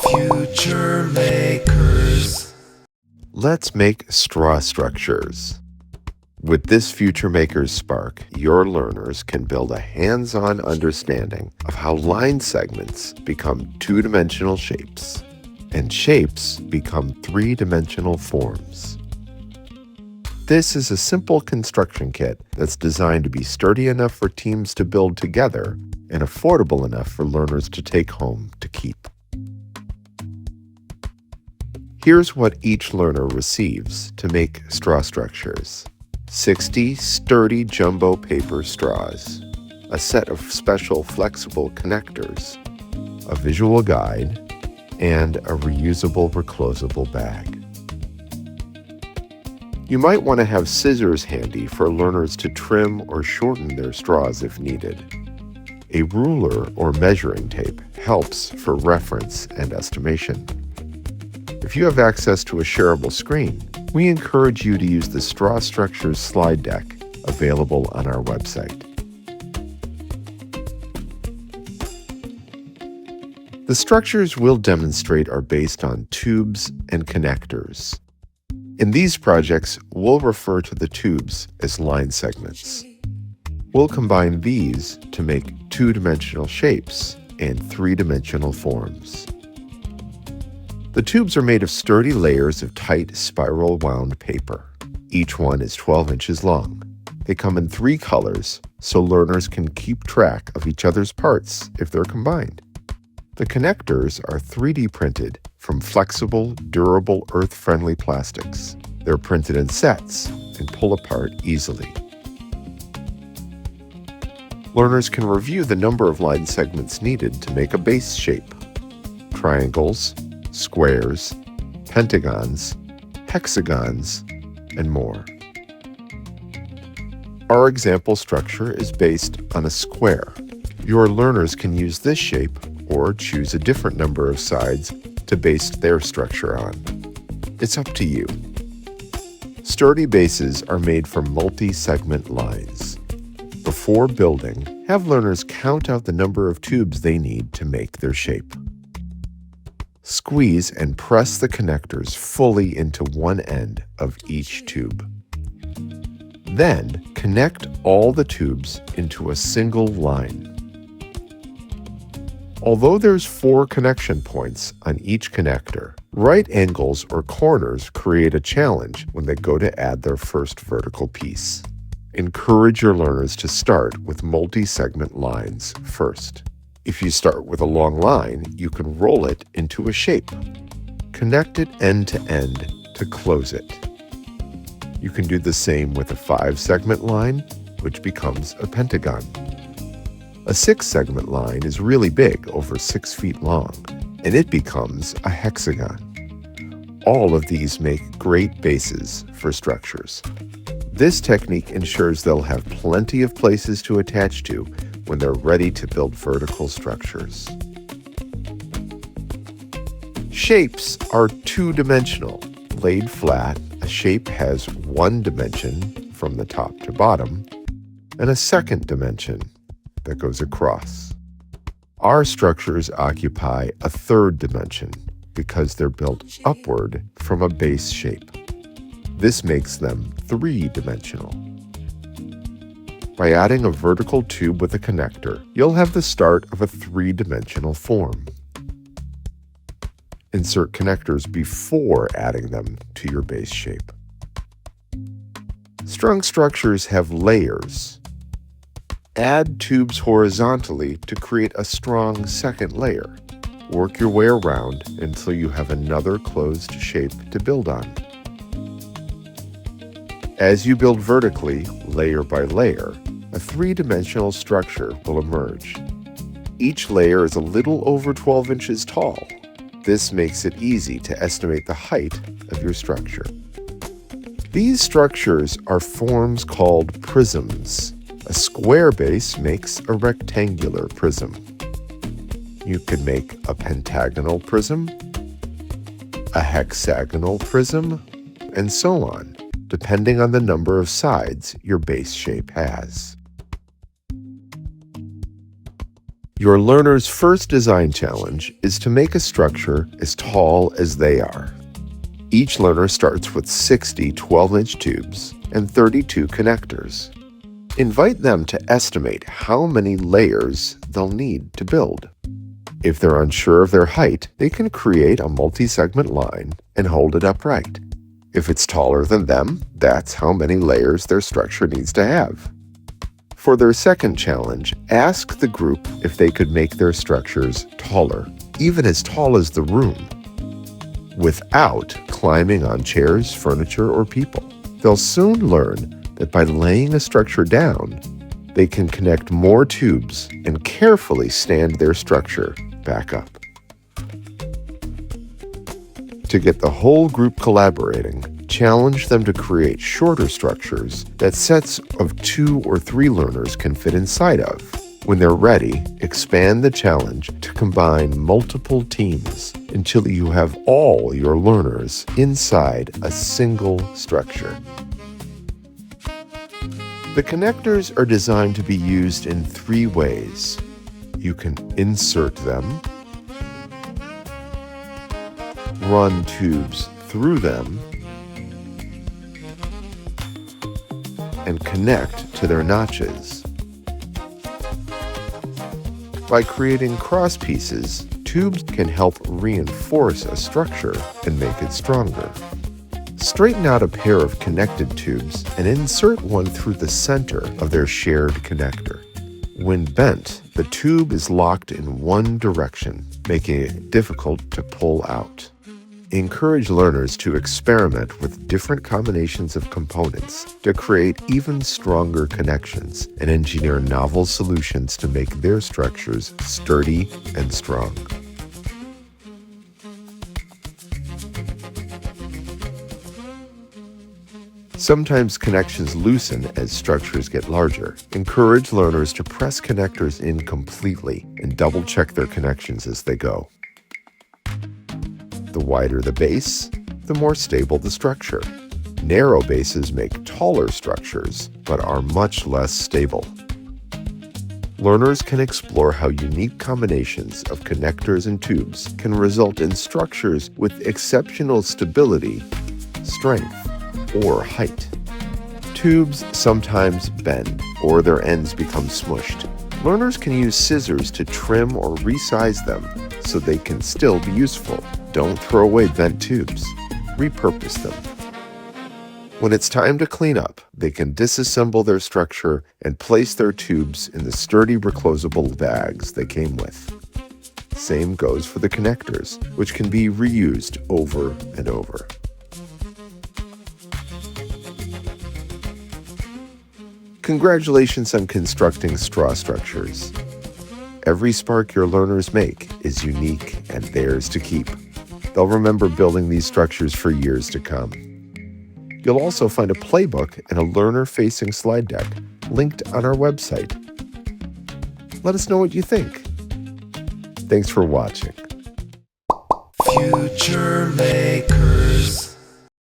Future Makers. Let's make straw structures. With this FutureMakers Spark, your learners can build a hands-on understanding of how line segments become two-dimensional shapes, and shapes become three-dimensional forms. This is a simple construction kit that's designed to be sturdy enough for teams to build together and affordable enough for learners to take home to keep. Here's what each learner receives to make straw structures: 60 sturdy jumbo paper straws, a set of special flexible connectors, a visual guide, and a reusable reclosable bag. You might want to have scissors handy for learners to trim or shorten their straws if needed. A ruler or measuring tape helps for reference and estimation. If you have access to a shareable screen, we encourage you to use the Straw Structures slide deck available on our website. The structures we'll demonstrate are based on tubes and connectors. In these projects, we'll refer to the tubes as line segments. We'll combine these to make two-dimensional shapes and three-dimensional forms. The tubes are made of sturdy layers of tight spiral-wound paper. Each one is 12 inches long. They come in 3 colors, so learners can keep track of each other's parts if they're combined. The connectors are 3D printed from flexible, durable, earth-friendly plastics. They're printed in sets and pull apart easily. Learners can review the number of line segments needed to make a base shape: triangles, squares, pentagons, hexagons, and more. Our example structure is based on a square. Your learners can use this shape or choose a different number of sides to base their structure on. It's up to you. Sturdy bases are made from multi-segment lines. Before building, have learners count out the number of tubes they need to make their shape. Squeeze and press the connectors fully into one end of each tube. Then, connect all the tubes into a single line. Although there's 4 connection points on each connector, right angles or corners create a challenge when they go to add their first vertical piece. Encourage your learners to start with multi-segment lines first. If you start with a long line, you can roll it into a shape. Connect it end to end to close it. You can do the same with a 5-segment line, which becomes a pentagon. A 6-segment line is really big, over 6 feet long, and it becomes a hexagon. All of these make great bases for structures. This technique ensures they'll have plenty of places to attach to when they're ready to build vertical structures. Shapes are two-dimensional. Laid flat, a shape has one dimension from the top to bottom, and a second dimension that goes across. Our structures occupy a third dimension because they're built upward from a base shape. This makes them three-dimensional. By adding a vertical tube with a connector, you'll have the start of a three-dimensional form. Insert connectors before adding them to your base shape. Strung structures have layers. Add tubes horizontally to create a strong second layer. Work your way around until you have another closed shape to build on. As you build vertically, layer by layer, a three-dimensional structure will emerge. Each layer is a little over 12 inches tall. This makes it easy to estimate the height of your structure. These structures are forms called prisms. A square base makes a rectangular prism. You can make a pentagonal prism, a hexagonal prism, and so on, depending on the number of sides your base shape has. Your learner's first design challenge is to make a structure as tall as they are. Each learner starts with 60 12-inch tubes and 32 connectors. Invite them to estimate how many layers they'll need to build. If they're unsure of their height, they can create a multi-segment line and hold it upright. If it's taller than them, that's how many layers their structure needs to have. For their second challenge, ask the group if they could make their structures taller, even as tall as the room, without climbing on chairs, furniture, or people. They'll soon learn that by laying a structure down, they can connect more tubes and carefully stand their structure back up. To get the whole group collaborating, challenge them to create shorter structures that sets of 2 or 3 learners can fit inside of. When they're ready, expand the challenge to combine multiple teams until you have all your learners inside a single structure. The connectors are designed to be used in 3 ways. You can insert them, run tubes through them, and connect to their notches. By creating cross pieces, tubes can help reinforce a structure and make it stronger. Straighten out a pair of connected tubes and insert one through the center of their shared connector. When bent, the tube is locked in one direction, making it difficult to pull out. Encourage learners to experiment with different combinations of components to create even stronger connections and engineer novel solutions to make their structures sturdy and strong. Sometimes connections loosen as structures get larger. Encourage learners to press connectors in completely and double-check their connections as they go. The wider the base, the more stable the structure. Narrow bases make taller structures, but are much less stable. Learners can explore how unique combinations of connectors and tubes can result in structures with exceptional stability, strength, or height. Tubes sometimes bend, or their ends become smushed. Learners can use scissors to trim or resize them so they can still be useful. Don't throw away bent tubes. Repurpose them. When it's time to clean up, they can disassemble their structure and place their tubes in the sturdy reclosable bags they came with. Same goes for the connectors, which can be reused over and over. Congratulations on constructing straw structures. Every spark your learners make is unique and theirs to keep. They'll remember building these structures for years to come. You'll also find a playbook and a learner-facing slide deck linked on our website. Let us know what you think. Thanks for watching. FutureMakers.